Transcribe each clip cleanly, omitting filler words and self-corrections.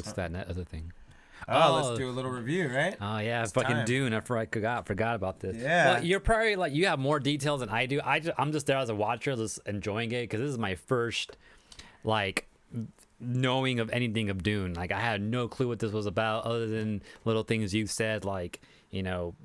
What's that other thing? Let's do a little review, right? Oh yeah, It's fucking time. Dune. I forgot about this. Yeah. Well, you're probably like you have more details than I do. I'm just there as a watcher, just enjoying it because this is my first like knowing of anything of Dune. Like I had no clue what this was about other than little things you said, like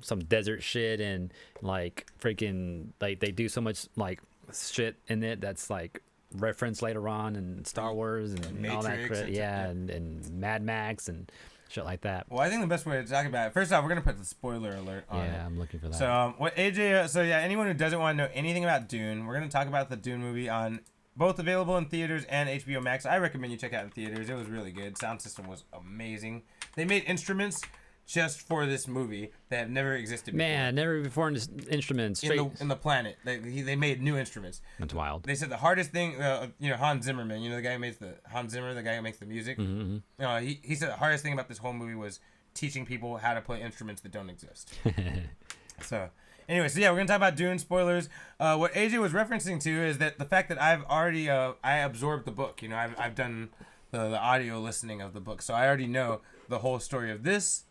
some desert shit and like freaking like they do so much like shit in it that's like referenced later on in Star Wars and all that Matrix crap. Yeah, and Mad Max and shit like that. Well, I think the best way to talk about it, first off, we're going to put the spoiler alert on it. Yeah, I'm looking for that. So, what AJ, anyone who doesn't want to know anything about Dune, we're going to talk about the Dune movie on both available in theaters and HBO Max. I recommend you check it out in theaters. It was really good. Sound system was amazing. They made instruments just for this movie that have never existed before. Man, never before in instruments. In the planet. They made new instruments. That's wild. They said the hardest thing, Hans Zimmerman, the guy who makes Hans Zimmer, the guy who makes the music. Mm-hmm. He said the hardest thing about this whole movie was teaching people how to play instruments that don't exist. So, anyway, we're gonna talk about Dune spoilers. What AJ was referencing to is that the fact that I've already I absorbed the book. I've done the audio listening of the book, so I already know the whole story of this.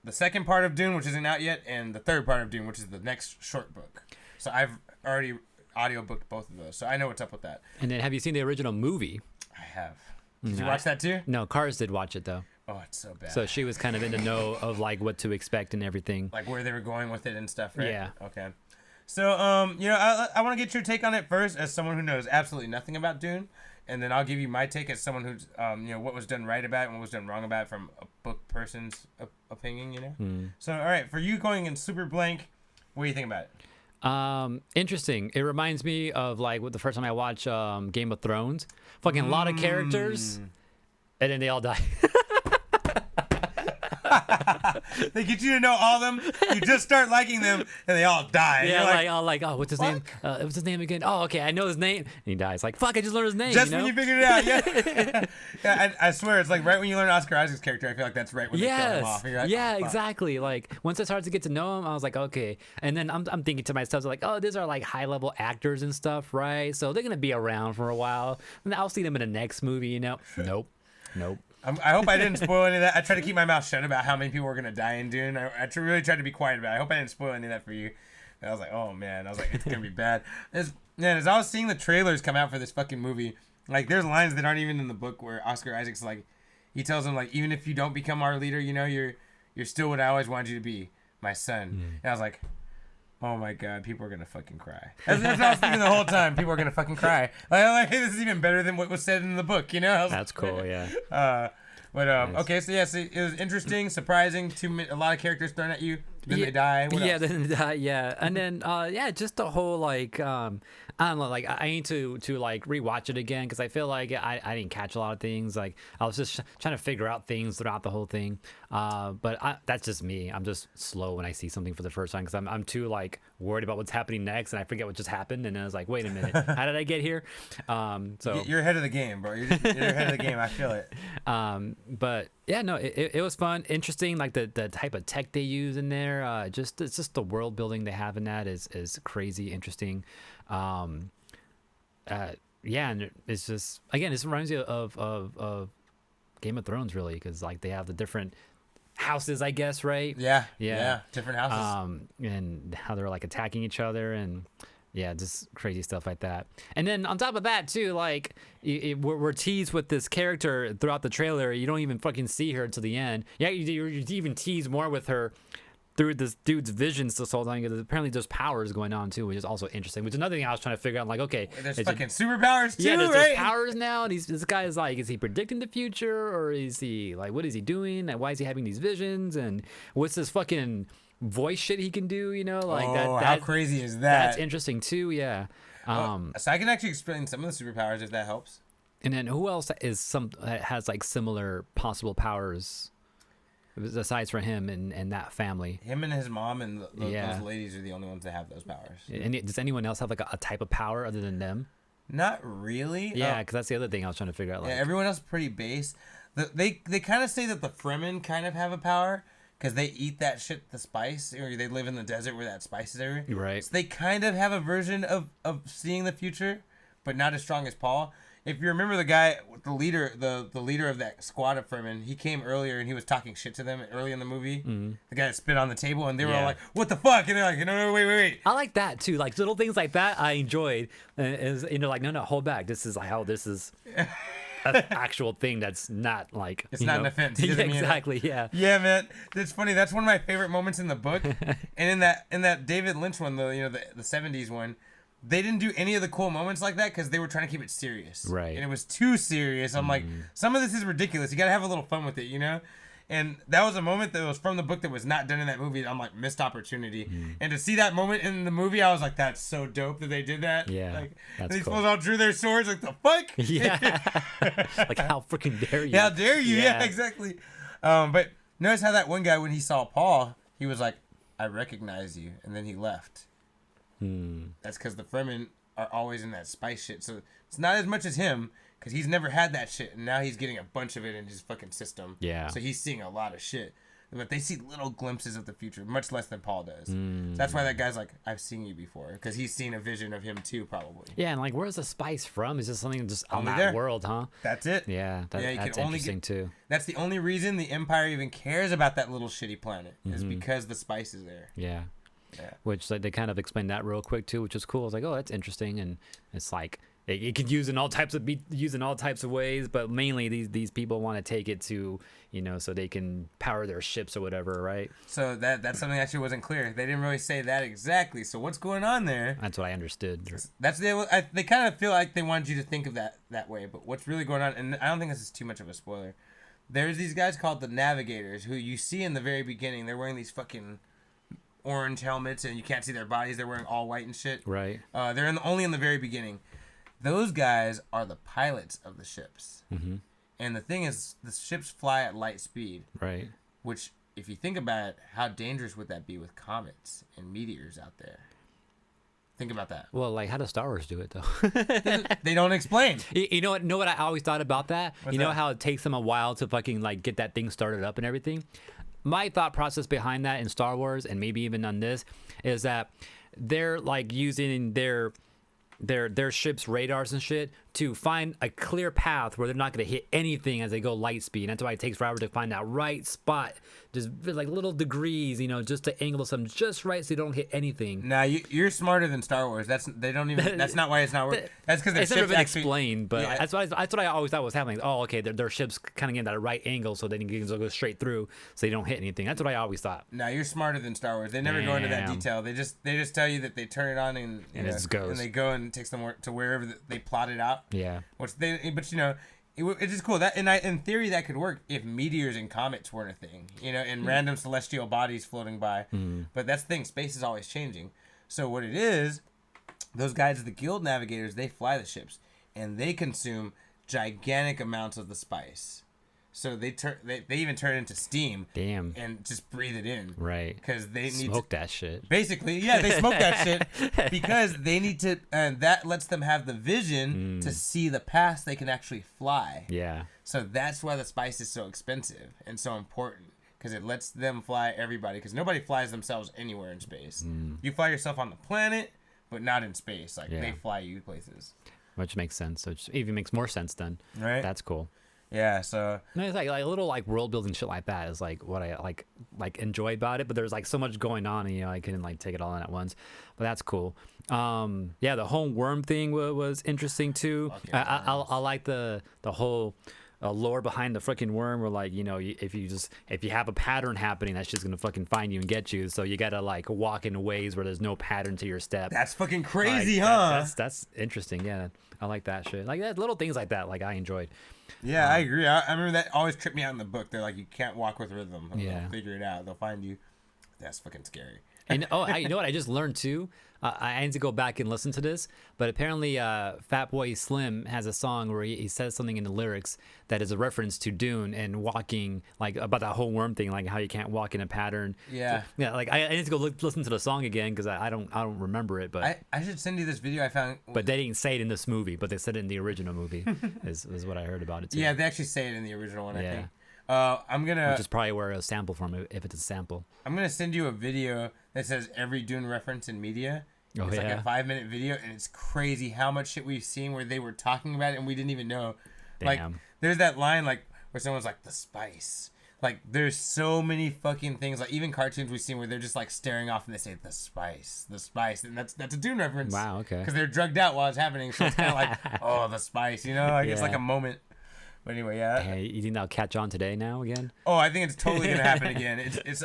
The second part of Dune, which isn't out yet, and the third part of Dune, which is the next short book. So I've already audiobooked both of those, so I know what's up with that. And then have you seen the original movie? I have. Did you watch that too? No, Cars did watch it though. Oh, it's so bad. So she was kind of in the know of like what to expect and everything. Like where they were going with it and stuff, right? Yeah. Okay. So, I want to get your take on it first as someone who knows absolutely nothing about Dune. And then I'll give you my take as someone who's, what was done right about it and what was done wrong about it from a book person's opinion, So, all right, for you going in super blank, what do you think about it? Interesting. It reminds me of like what the first time I watched Game of Thrones. Fucking a lot of characters, and then they all die. They get you to know all of them. You just start liking them, and they all die. Yeah, you're like, oh, what's his name? What's his name again? Oh, okay, I know his name. And he dies. Like, fuck, I just learned his name. Just when you figured it out, yeah. Yeah, I swear, it's like right when you learn Oscar Isaac's character, I feel like that's right when they kill him off. Like, yeah, exactly. Like once I started to get to know him, I was like, okay. And then I'm thinking to myself, like, oh, these are like high level actors and stuff, right? So they're gonna be around for a while, and I'll see them in the next movie. Nope. I hope I didn't spoil any of that. I tried to keep my mouth shut about how many people were going to die in Dune. I really tried to be quiet about it. I hope I didn't spoil any of that for you. And I was like, oh, man. I was like, it's going to be bad. As I was seeing the trailers come out for this fucking movie, like, there's lines that aren't even in the book where Oscar Isaac's like, he tells him, like, even if you don't become our leader, you're still what I always wanted you to be, my son. And I was like, oh, my God, people are going to fucking cry. That's what I was thinking the whole time. People are going to fucking cry. Like, hey, this is even better than what was said in the book, That's cool, yeah. Nice. Okay, so it was interesting, surprising. A lot of characters thrown at you. Then they die. What else? Then they die. Yeah, and then just the whole like I don't know. Like I need to like rewatch it again because I feel like I didn't catch a lot of things. Like I was just trying to figure out things throughout the whole thing. But that's just me. I'm just slow when I see something for the first time because I'm too like worried about what's happening next and I forget what just happened and then I was like, wait a minute, how did I get here? So you're ahead of the game, bro. You're ahead of the game. I feel it. But yeah, no, it was fun, interesting. Like the type of tech they use in there. It's just the world building they have in that is crazy interesting. And it's just again, this reminds me of Game of Thrones really because like they have the different houses, I guess, right? Yeah, different houses. And how they're like attacking each other and. Yeah, just crazy stuff like that. And then on top of that, too, like, we're teased with this character throughout the trailer. You don't even fucking see her to the end. Yeah, you're even teased more with her through this dude's visions this whole time because apparently there's powers going on, too, which is also interesting. Which is another thing I was trying to figure out. Like, okay. There's fucking superpowers, too, yeah, right? There's powers now. And this guy is like, is he predicting the future? Or is he, like, what is he doing? And why is he having these visions? And what's this fucking voice shit he can do, like that how crazy is that? That's interesting too. So I can actually explain some of the superpowers if that helps. And then who else has like similar possible powers aside from him and that family? Him and his mom and those ladies are the only ones that have those powers. And does anyone else have like a type of power other than them? Not really. Yeah, because that's the other thing I was trying to figure out. Like, everyone else is pretty base. They kind of say that the Fremen kind of have a power. Because they eat that shit, the spice, or they live in the desert where that spice is everywhere. Right. So they kind of have a version of seeing the future, but not as strong as Paul. if you remember the guy, the leader, the leader of that squad of Fremen, he came earlier and he was talking shit to them early in the movie. Mm-hmm. The guy that spit on the table, and they were all like, "What the fuck?" And they're like, "No, wait." I like that too. Like little things like that, I enjoyed. Is like, no, hold back. This is like how this is an actual thing. That's not like It's not an offense. He Yeah, doesn't mean it. exactly. Yeah. Yeah, man, it's funny. That's one of my favorite moments in the book. And in that David Lynch one, the 70s one, they didn't do any of the cool moments like that because they were trying to keep it serious. Right. And it was too serious. I'm like, some of this is ridiculous. You gotta have a little fun with it, you know? And that was a moment that was from the book that was not done in that movie. I'm like, missed opportunity. And to see that moment in the movie, I was like, that's so dope that they did that. Yeah, Like, that's these cool. fools all drew their swords. Like, the fuck? Yeah. Like how freaking dare you? How dare you? Yeah, exactly. But notice how that one guy, when he saw Paul, he was like, I recognize you. And then he left. That's because the Fremen are always in that spice shit. So it's not as much as him, because he's never had that shit. And now he's getting a bunch of it in his fucking system. Yeah. So he's seeing a lot of shit. But they see little glimpses of the future, much less than Paul does. So that's why that guy's like, I've seen you before. Because he's seen a vision of him too, probably. Yeah, and like, where's the spice from? Is this something just on Only that there. world, huh? That's it. Yeah, you that's can only interesting too. That's the only reason the Empire even cares about that little shitty planet, is because the spice is there. Yeah. Yeah. Which like, they kind of explained that real quick too, which is cool. I was like, oh, that's interesting, and it's like it could use in all types of be used in all types of ways, but mainly these people want to take it to so they can power their ships or whatever, right? So that's something that actually wasn't clear. They didn't really say that exactly. So what's going on there? That's what I understood. That's they kind of feel like they wanted you to think of that way, but what's really going on? And I don't think this is too much of a spoiler. There's these guys called the Navigators who you see in the very beginning. They're wearing these fucking orange helmets, and you can't see their bodies. They're wearing all white and shit. Right. They're only in the very beginning. Those guys are the pilots of the ships. Mm-hmm. And the thing is, the ships fly at light speed. Right. Which, if you think about it, how dangerous would that be with comets and meteors out there? Think about that. Well, like, how does Star Wars do it though? They don't explain. You know what? Know what I always thought about that? What's know that? how it takes them a while to fucking like get that thing started up and everything? My thought process behind that in Star Wars, and maybe even on this, is that they're like using their ships' radars and shit to find a clear path where they're not going to hit anything as they go light speed. And that's why it takes forever to find that right spot, just like little degrees, just to angle something just right so you don't hit anything. Nah, you're smarter than Star Wars. That's not why it's not working. That's because It's never been explained, but Yeah. that's what I always thought was happening. Oh, okay, their ships kind of get that right angle so they can go straight through, so they don't hit anything. That's what I always thought. Nah, you're smarter than Star Wars. They never go into that Damn. detail. They just tell you that they turn it on and And it just goes. and they go and it takes them to wherever they plot it out. Yeah. But it's just cool. In theory that could work if meteors and comets weren't a thing, and random celestial bodies floating by. But that's the thing. Space is always changing. So what it is, those guys, the guild navigators, they fly the ships and they consume gigantic amounts of the spice. So they even turn it into steam. Damn. And just breathe it in. Right. Because they need Smoke that shit. Basically, yeah, they smoke that shit because they need to, and that lets them have the vision to see the past. They can actually fly. Yeah. So that's why the spice is so expensive and so important, because it lets them fly everybody. Because nobody flies themselves anywhere in space. You fly yourself on the planet, but not in space. Like they fly you places. Which makes sense. Which even makes more sense then. Right. That's cool. Yeah. So No, it's like a little like world building shit like that is like what I like enjoy about it. But there's like so much going on, and I couldn't like take it all in at once. But that's cool. Yeah, the whole worm thing was interesting too. I like the whole lore behind the freaking worm, where like if you have a pattern happening, that's just gonna fucking find you and get you. So you gotta like walk in ways where there's no pattern to your step. that's fucking crazy, Like, huh? That's interesting. Yeah, I like that shit. Like that little things like that. Like I enjoyed. Yeah, I agree. I remember that always tripped me out in the book. They're like, you can't walk with rhythm. Yeah. They'll figure it out. They'll find you. That's fucking scary. And you know what? I just learned too. I need to go back and listen to this, but apparently, Fat Boy Slim has a song where he says something in the lyrics that is a reference to Dune and walking, like about that whole worm thing, like how you can't walk in a pattern. Yeah. So, yeah. Like I need to go listen to the song again because I don't remember it, but I should send you this video I found. but they didn't say it in this movie, but they said it in the original movie. is what I heard about it too. Yeah, they actually say it in the original one, I Yeah. think. Which is probably where a sample from, if it's a sample. I'm gonna send you a video that says every Dune reference in media, Oh, It's like yeah? a 5-minute video, and it's crazy how much shit we've seen where they were talking about it and we didn't even know. Like, Damn. there's that line like where someone's like the spice. Like, there's so many fucking things. Like, even cartoons we've seen where they're just like staring off and they say the spice, and that's a Dune reference. Wow, okay. Because they're drugged out while it's happening, so it's kind of like, oh, the spice, you know? Like, it's like Yeah. a moment. But anyway, yeah. Hey, you think that'll catch on today now again? Oh, I think it's totally gonna happen again. It's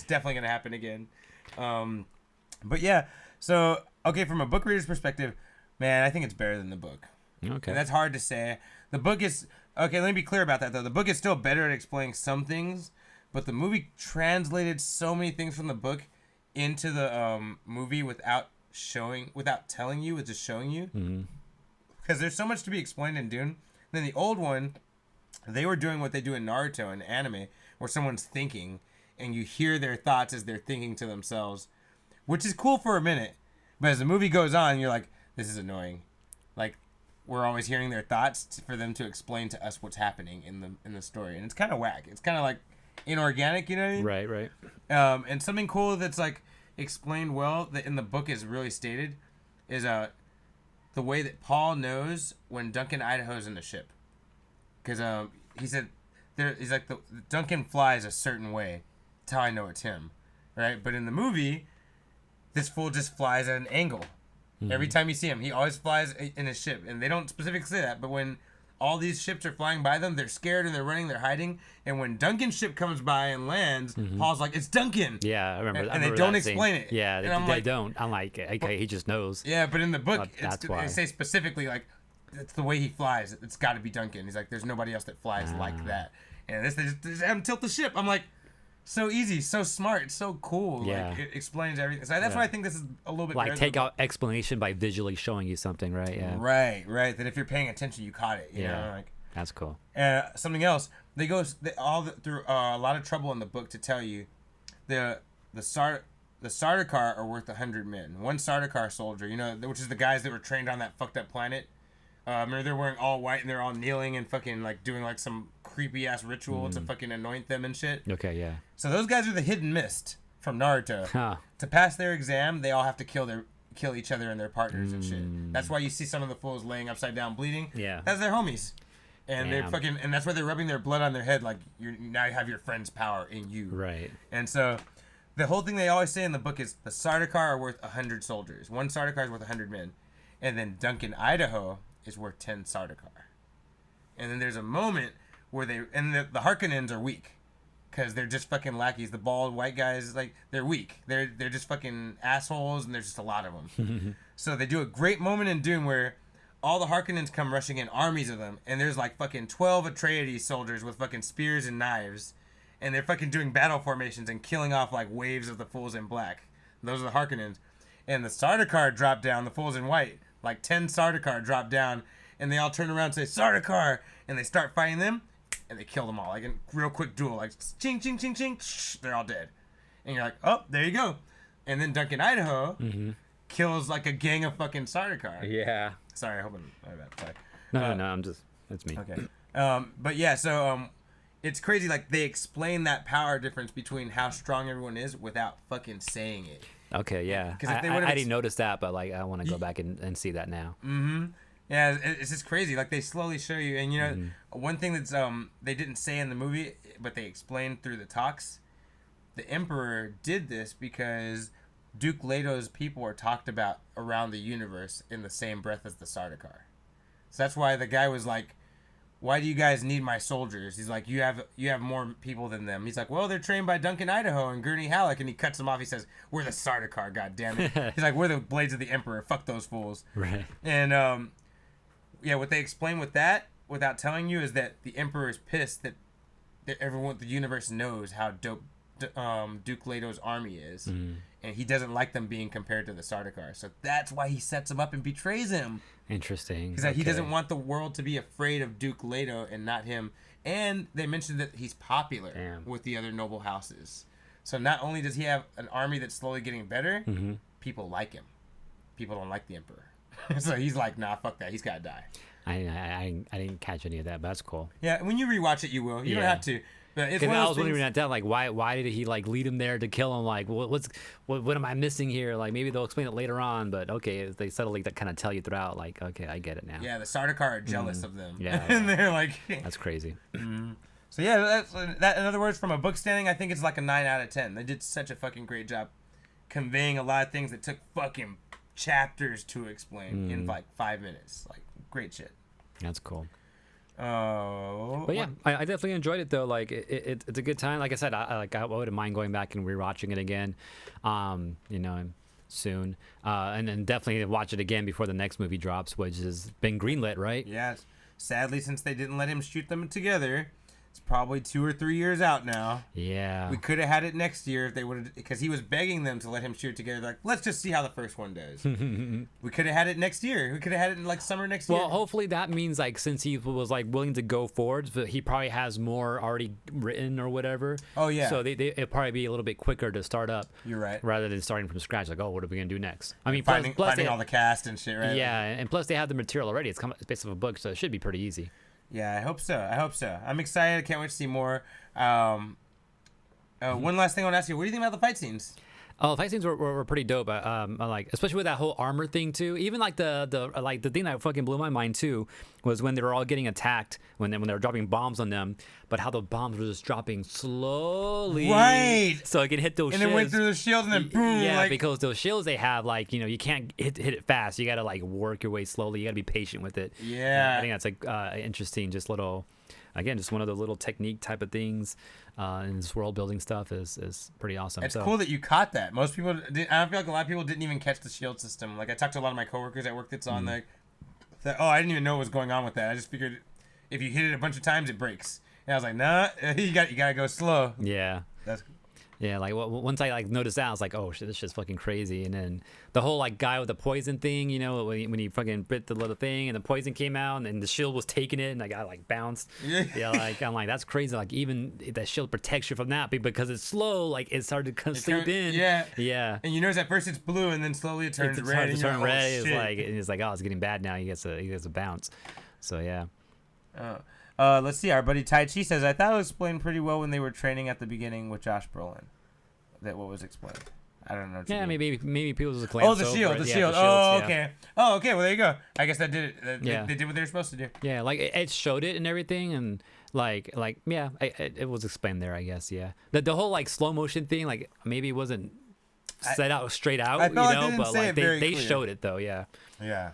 definitely gonna happen again. But yeah, so okay, from a book reader's perspective, man, I think it's better than the book. Okay. And that's hard to say. The book is okay. Let me be clear about that though. The book is still better at explaining some things, but the movie translated so many things from the book into the movie without telling you, with just showing you. Mm-hmm. Because there's so much to be explained in Dune. Then the old one, they were doing what they do in Naruto and anime, where someone's thinking, and you hear their thoughts as they're thinking to themselves, which is cool for a minute. But as the movie goes on, you're like, this is annoying. Like, we're always hearing their thoughts for them to explain to us what's happening in the story, and it's kind of whack. It's kind of like inorganic, you know what I mean? Right. And something cool that's like explained well that in the book is really stated is the way that Paul knows when Duncan Idaho's in the ship, because he said he's like the Duncan flies a certain way. That's how I know it's him, right? But in the movie, this fool just flies at an angle. Mm-hmm. Every time you see him, he always flies in his ship, and they don't specifically say that. But when all these ships are flying by them, they're scared and they're running, they're hiding. And when Duncan's ship comes by and lands, Paul's like, "It's Duncan." Yeah, I remember. And they don't explain it. Yeah, And they don't. I'm like, okay, he just knows. Yeah, but in the book, That's why. they say specifically like, it's the way he flies. It's got to be Duncan. He's like, there's nobody else that flies like that. And they just have him tilt the ship. I'm like, so easy, so smart, so cool. Yeah. Like, it explains everything. So that's why I think this is a little bit Like better take than- out explanation by visually showing you something, right? Yeah. Right. That if you're paying attention, you caught it. You know, like. That's cool. Something else. They go through a lot of trouble in the book to tell you, the Sardaukar are worth 100 men. One Sardaukar soldier, you know, which is the guys that were trained on that fucked up planet. Remember they're wearing all white and they're all kneeling and fucking like doing like some creepy ass ritual to fucking anoint them and shit. Okay, yeah. So those guys are the hidden mist from Naruto. Huh. To pass their exam, they all have to kill each other and their partners and shit. That's why you see some of the fools laying upside down bleeding. Yeah. That's their homies. And they're Damn. fucking, and that's why they're rubbing their blood on their head, like now you have your friend's power in you. Right. And so, the whole thing they always say in the book is the Sardaukar are worth 100 soldiers. One Sardaukar is worth 100 men, and then Duncan Idaho is worth 10 Sardaukar. And then there's a moment where the Harkonnens are weak, because they're just fucking lackeys. The bald white guys, like, they're weak. They're just fucking assholes, and there's just a lot of them. So they do a great moment in Dune where all the Harkonnens come rushing in, armies of them, and there's like fucking 12 Atreides soldiers with fucking spears and knives, and they're fucking doing battle formations and killing off like waves of the fools in black. Those are the Harkonnens. And the Sardaukar drop down, the fools in white. Like 10 Sardaukar drop down, and they all turn around and say, "Sardaukar!" And they start fighting them, and they kill them all. Like a real quick duel, like ching, ching, ching, ching, they're all dead. And you're like, oh, there you go. And then Duncan Idaho kills like a gang of fucking Sardaukar. Yeah. Sorry, I hope I'm my bad. Sorry. No, I'm just, that's me. Okay. But yeah, so it's crazy. Like they explain that power difference between how strong everyone is without fucking saying it. Okay, yeah. 'Cause if they I would've didn't notice that, but like I want to go back and see that now. Yeah, it's just crazy. Like they slowly show you, and you know, one thing that's they didn't say in the movie, but they explained through the talks. The Emperor did this because Duke Leto's people are talked about around the universe in the same breath as the Sardaukar. So that's why the guy was like, "Why do you guys need my soldiers?" He's like, "You have more people than them." He's like, "Well, they're trained by Duncan Idaho and Gurney Halleck," and he cuts them off. He says, "We're the Sardaukar, goddammit." He's like, "We're the blades of the Emperor. Fuck those fools." Right. And yeah, what they explain with that, without telling you, is that the Emperor is pissed that everyone, the universe knows how dope Duke Leto's army is, and he doesn't like them being compared to the Sardaukar. So that's why he sets them up and betrays him. Interesting. Because he doesn't want the world to be afraid of Duke Leto and not him. And they mentioned that he's popular with the other noble houses. So not only does he have an army that's slowly getting better, people like him. People don't like the Emperor. So he's like, nah, fuck that. He's got to die. I didn't catch any of that, but that's cool. Yeah, when you rewatch it, you will. You don't have to. But it's Because one I of was those wondering things. at that, like, why did he like lead him there to kill him? Like, what am I missing here? Like, maybe they'll explain it later on, but okay, they subtly that kind of tell you throughout. Like, okay, I get it now. Yeah, the Sardaukar are jealous of them. Yeah, and yeah. they're like. That's crazy. So yeah, that. In other words, from a book standing, I think it's like a 9 out of 10. They did such a fucking great job conveying a lot of things that took fucking chapters to explain in like 5 minutes. Like, great shit. That's cool. Oh. But yeah, I definitely enjoyed it though. Like it's a good time. Like I said, I wouldn't mind going back and rewatching it again. Soon. And then definitely watch it again before the next movie drops, which has been greenlit, right? Yes. Sadly, since they didn't let him shoot them together, it's probably 2 or 3 years out now. Yeah. We could have had it next year if they would have, because he was begging them to let him shoot it together. Like, let's just see how the first one does. We could have had it next year. We could have had it in like summer next year. Well, hopefully that means like since he was like willing to go forwards, but he probably has more already written or whatever. Oh, yeah. So it'd probably be a little bit quicker to start up. You're right. Rather than starting from scratch, like, oh, what are we gonna do next? I mean, Finding plus all the cast and shit, right? yeah, and plus they have the material already. It's based off a book, so it should be pretty easy. Yeah, I hope so. I'm excited. I can't wait to see more. One last thing I want to ask you. What do you think about the fight scenes? Oh, the fight scenes were pretty dope. I like, especially with that whole armor thing too. Even like the thing that fucking blew my mind too was when they were all getting attacked when they were dropping bombs on them, but how the bombs were just dropping slowly, Right. So it can hit those. And it went through the shield and then boom. Yeah, like, because those shields they have, like, you can't hit it fast. You gotta like work your way slowly. You gotta be patient with it. Yeah. I think that's like interesting. Just little. Again, just one of the little technique type of things in this world building stuff is pretty awesome. It's cool that you caught that. Most people, I feel like a lot of people didn't even catch the shield system. Like, I talked to a lot of my coworkers at work that's on like, I didn't even know what was going on with that. I just figured if you hit it a bunch of times, it breaks. And I was like, nah, you gotta go slow. Yeah. That's Yeah, like once I like noticed that, I was like, oh shit, this shit's fucking crazy. And then the whole like guy with the poison thing, when he fucking bit the little thing and the poison came out and then the shield was taking it and the guy like bounced. Yeah, like I'm like, that's crazy. Like even if that shield protects you from that, but because it's slow, like it started to seep in. Yeah. Yeah. And you notice at first it's blue and then slowly it turns red. It and turns you're red. oh, It's shit. like oh, it's getting bad now. He gets a bounce. So yeah. Let's see. Our buddy Tai Chi says, I thought it was explained pretty well when they were training at the beginning with Josh Brolin. That what was explained. I don't know. What you Yeah, mean. maybe people just Oh, the shield. The shield. Oh, yeah. okay. Oh, okay. Well, there you go. I guess that did it. Yeah. They did what they were supposed to do. Yeah, like it showed it and everything, and like yeah, it was explained there, I guess. Yeah, the whole like slow motion thing, like maybe it wasn't set out straight out, I felt like they didn't but say like it very they clear. showed it though. Yeah. Yeah.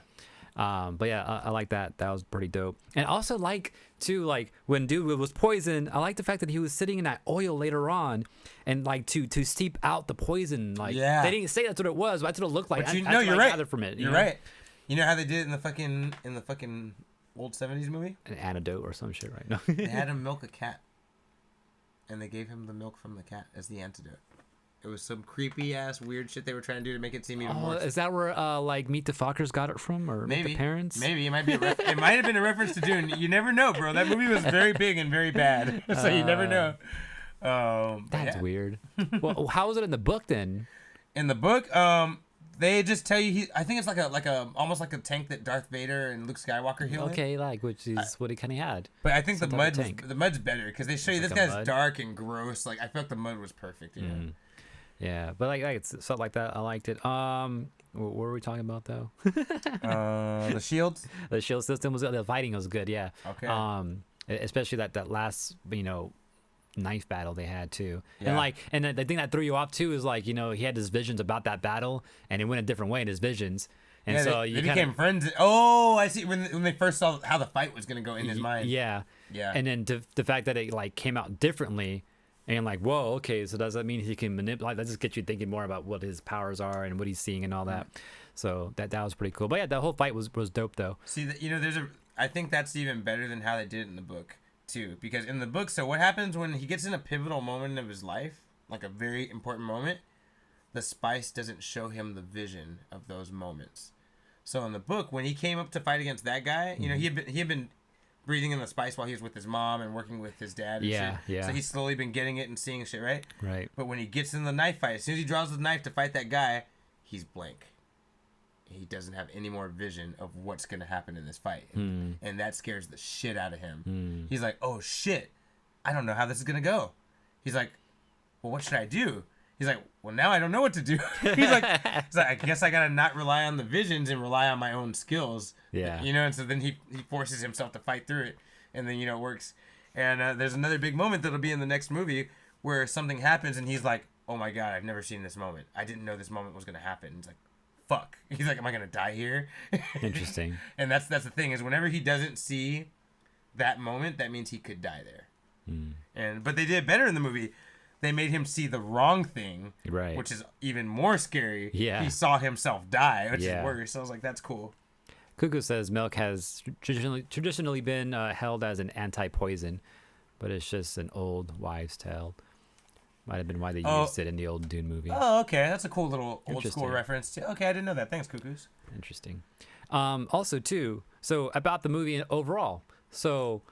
But yeah, I like that. That was pretty dope. And also like too, like when dude was poisoned, I like the fact that he was sitting in that oil later on, and like to steep out the poison. Like Yeah. they didn't say that's what it was, but that's what it looked like. But That's no, what you're I right. gathered from it. You're right. You know how they did it in the fucking old 70s movie? An antidote or some shit, right? No. They had him milk a cat, and they gave him the milk from the cat as the antidote. It was some creepy ass weird shit they were trying to do to make it seem even Oh, more. is that where like Meet the Fockers got it from, or Meet Maybe the Parents? Maybe it might be. It might have been a reference to Dune. You never know, bro. That movie was very big and very bad, so you never know. But That's yeah. weird. Well, how was it in the book then? In the book, they just tell you I think it's like a almost like a tank that Darth Vader and Luke Skywalker heal in. Okay, like which is what he kind of had. But I think the Some type of mud tank. the mud's better because they show you It's this like a guy's mud. dark and gross. Like I felt the mud was perfect. You know? Yeah, but like it's stuff like that. I liked it. What were we talking about though? The shields. The shield system was the fighting was good. Yeah. Okay. Especially that last knife battle they had too. Yeah. And the thing that threw you off too is like he had his visions about that battle and it went a different way in his visions. And Yeah, so they you became friends. Oh, I see. When they first saw how the fight was gonna go in his mind. Yeah. Yeah. And then the fact that it like came out differently, and like, whoa, okay, so does that mean he can manipulate? That just gets you thinking more about what his powers are and what he's seeing and all that. So that was pretty cool. But yeah, the whole fight was dope though. See, I think that's even better than how they did it in the book too. Because in the book, so what happens when he gets in a pivotal moment of his life, like a very important moment, the spice doesn't show him the vision of those moments. So in the book, when he came up to fight against that guy, he had been breathing in the spice while he was with his mom and working with his dad. And Yeah, shit. yeah. So he's slowly been getting it and seeing shit, right? Right. But when he gets in the knife fight, as soon as he draws the knife to fight that guy, he's blank. He doesn't have any more vision of what's going to happen in this fight. And that scares the shit out of him. He's like, oh shit, I don't know how this is gonna go. He's like, well, what should I do? He's like, well, now I don't know what to do. he's like, I guess I gotta not rely on the visions and rely on my own skills. Yeah. You know, and so then he forces himself to fight through it, and then, you know, it works. And there's another big moment that'll be in the next movie where something happens, and he's like, oh my god, I've never seen this moment. I didn't know this moment was gonna happen. He's like, fuck. He's like, am I gonna die here? Interesting. And that's the thing, is whenever he doesn't see that moment, that means he could die there. But they did better in the movie. They made him see the wrong thing, Right. which is even more scary. Yeah. He saw himself die, which Yeah. is worse. So I was like, that's cool. Cuckoo says milk has traditionally been held as an anti-poison, but it's just an old wives' tale. Might have been why they used it in the old Dune movie. Oh, okay. That's a cool little old school Interesting. reference. Too. Okay, I didn't know that. Thanks, Cuckoos. Interesting. Also, too, so about the movie overall. So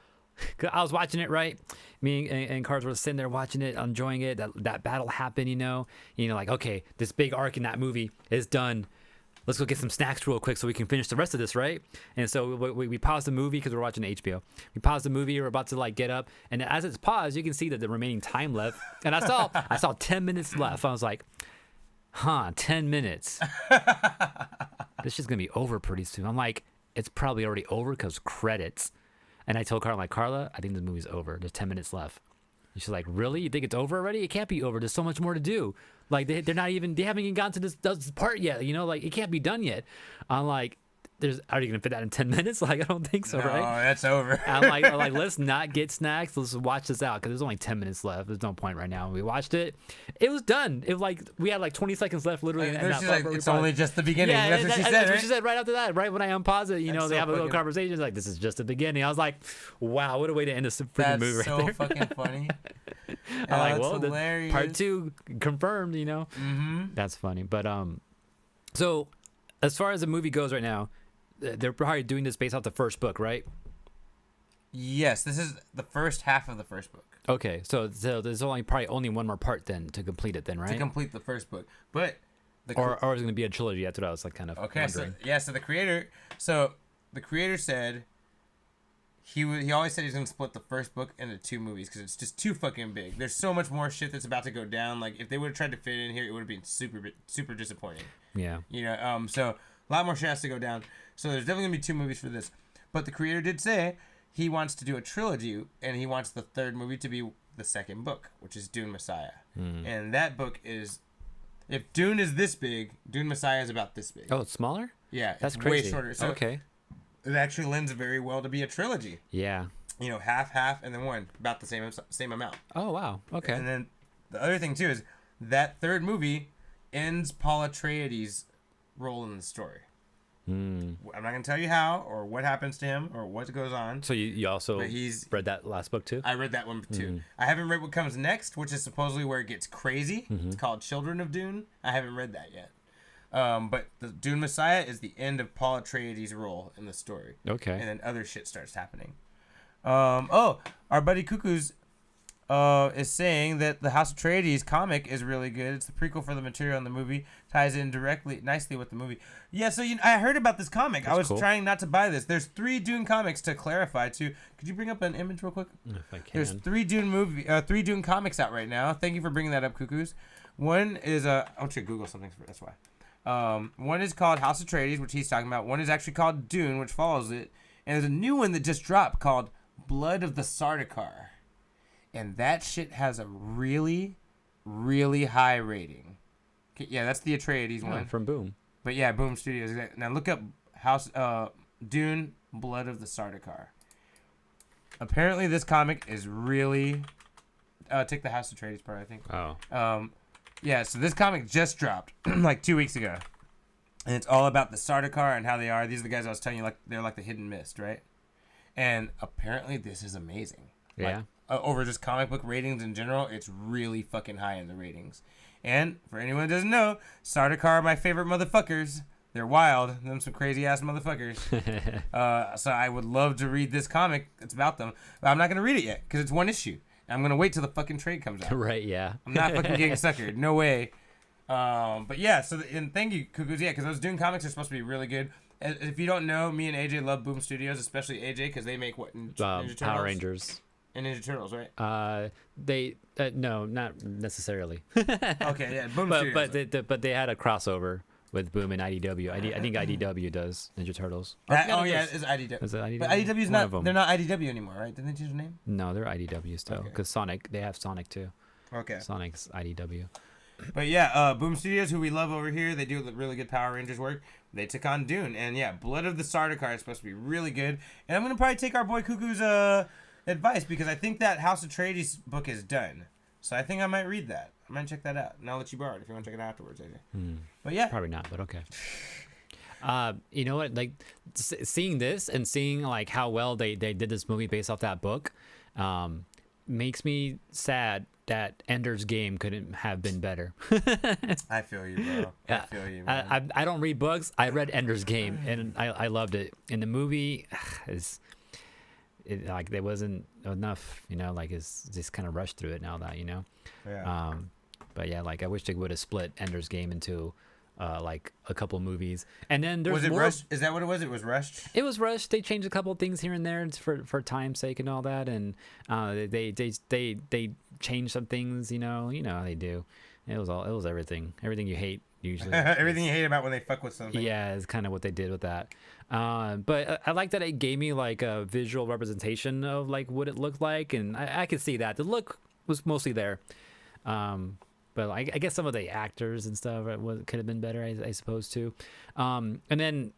'cause I was watching it, right? Me and Cars were sitting there watching it, enjoying it. That battle happened, you know, like, okay, this big arc in that movie is done. Let's go get some snacks real quick so we can finish the rest of this, right? And so we paused the movie because we're watching HBO. We paused the movie. We're about to like get up, and as it's paused, you can see that the remaining time left. And I saw 10 minutes left. I was like, 10 minutes. This is gonna be over pretty soon. I'm like, it's probably already over because credits. And I told Carla, I'm like, Carla, I think this movie's over. There's 10 minutes left. And she's like, really? You think it's over already? It can't be over. There's so much more to do. Like they haven't even gotten to this part yet. You know, like it can't be done yet. I'm like, are you gonna fit that in 10 minutes? Like, I don't think so, No, right? that's over. I'm like, let's not get snacks. Let's watch this out because there's only 10 minutes left. There's no point right now. We watched it. It was done. It like we had like 20 seconds left, literally. And She's like, it's only just the beginning. Yeah, that's what she said. That's right? what she said right after that. Right when I unpause it, That's they so have a little fucking- conversation. Like, this is just the beginning. I was like, wow, what a way to end a freaking That's movie right so there. fucking funny. I'm like, that's well, hilarious. part 2 confirmed. Mm-hmm. That's funny. But so as far as the movie goes right now, they're probably doing this based off the first book, right? Yes, this is the first half of the first book. Okay, so there's probably only one more part then to complete it, then, right? To complete the first book, but or is it going to be a trilogy? That's what I was like kind of okay. So wondering. so the creator said he always said he's gonna split the first book into 2 movies because it's just too fucking big. There's so much more shit that's about to go down. Like if they would have tried to fit it in here, it would have been super disappointing. Yeah. So a lot more shit has to go down. So there's definitely gonna be 2 movies for this. But the creator did say he wants to do a trilogy, and he wants the 3rd movie to be the 2nd book, which is Dune Messiah. And that book is, if Dune is this big, Dune Messiah is about this big. Oh, it's smaller? Yeah, That's it's crazy. way shorter. So okay. it actually lends very well to be a trilogy. Yeah. Half, and then one, about the same amount. Oh, wow. Okay. And then the other thing too is that 3rd movie ends Paul Atreides' role in the story. I'm not gonna tell you how or what happens to him or what goes on. So you also But he's- read that last book too? I read that one too. I haven't read what comes next, which is supposedly where it gets crazy. It's called Children of Dune. I haven't read that yet. But the Dune Messiah is the end of Paul Atreides' role in the story. Okay. And then other shit starts happening. Our buddy Cuckoo's is saying that the House Atreides comic is really good. It's the prequel for the material in the movie. Ties in nicely with the movie. Yeah, so I heard about this comic. I was cool. trying not to buy this. There's 3 Dune comics to clarify too. Could you bring up an image real quick? If I can. There's 3 Dune Dune comics out right now. Thank you for bringing that up, Cuckoos. One is I want you to Google something. That's why. One is called House Atreides, which he's talking about. One is actually called Dune, which follows it. And there's a new one that just dropped called Blood of the Sardaukar. And that shit has a really, really high rating. Okay, yeah, that's the Atreides one. From Boom. But yeah, Boom Studios. Now look up Dune, Blood of the Sardaukar. Apparently this comic is really... take the House Atreides part, I think. Oh. Yeah, so this comic just dropped like 2 weeks ago. And it's all about the Sardaukar and how they are. These are the guys I was telling you, like they're like the hidden mist, right? And apparently this is amazing. Yeah. Like, over just comic book ratings in general, it's really fucking high in the ratings. And for anyone who doesn't know, Sardaukar are my favorite motherfuckers. They're wild. Them some crazy ass motherfuckers. So I would love to read this comic. It's about them. But I'm not going to read it yet because it's 1 issue. I'm going to wait till the fucking trade comes out. Right, yeah. I'm not fucking getting suckered. No way. But yeah, and thank you, Cuckoos. Yeah, because those Dune comics are supposed to be really good. If you don't know, me and AJ love Boom Studios, especially AJ, because they make what? Ninja Turtles? Power Rangers. And Ninja Turtles, right? They no, not necessarily. Okay, yeah, Boom Studios. but they had a crossover with Boom and IDW. I think IDW does Ninja Turtles. It's IDW. Is it IDW? But IDW's One of them. not. They're not IDW anymore, right? Didn't they change the name? No, they're IDW still. Okay. Because Sonic, they have Sonic too. Okay. Sonic's IDW. But yeah, Boom Studios, who we love over here, they do really good Power Rangers work. They took on Dune, and yeah, Blood of the Sardaukar is supposed to be really good. And I'm gonna probably take our boy Cuckoo's advice, because I think that House Atreides book is done. So I think I might read that. I might check that out, and I'll let you borrow it if you want to check it out afterwards, AJ. But yeah, Probably not, but okay. You know what? Like seeing this and seeing like how well they did this movie based off that book, makes me sad that Ender's Game couldn't have been better. I feel you, bro. I feel you, man. I don't read books. I read Ender's Game and I loved it. And the movie like there wasn't enough, you know, like it's just kind of rushed through it now that, you know. Yeah. But yeah, like I wish they would have split Ender's Game into like a couple movies. And then there's Was it more. rushed? Is that what it was? It was rushed? It was rushed. They changed a couple of things here and there for time's sake and all that, and they changed some things. You know how they do. It was everything you hate usually. Everything you hate about when they fuck with something. Yeah, it's kind of what they did with that. But I like that it gave me like a visual representation of like what it looked like, and I could see that the look was mostly there. But I guess some of the actors and stuff could have been better, I suppose, too. And then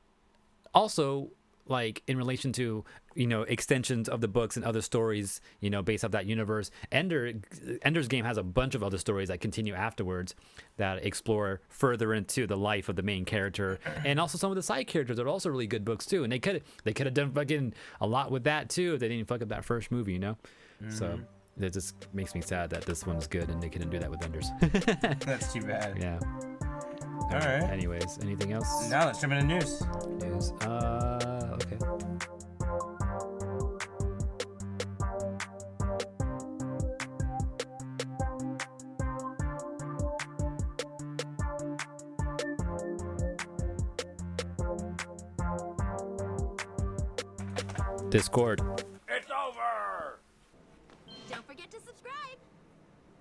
also, like, in relation to, you know, extensions of the books and other stories, you know, based off that universe, Ender's Game has a bunch of other stories that continue afterwards that explore further into the life of the main character. And also some of the side characters are also really good books, too. And they could have done fucking a lot with that, too, if they didn't fuck up that first movie, you know? Mm-hmm. So it just makes me sad that this one's good and they couldn't do that with Enders. That's too bad. Yeah. All right. Anyways, anything else? Now let's jump into news. Okay. Discord.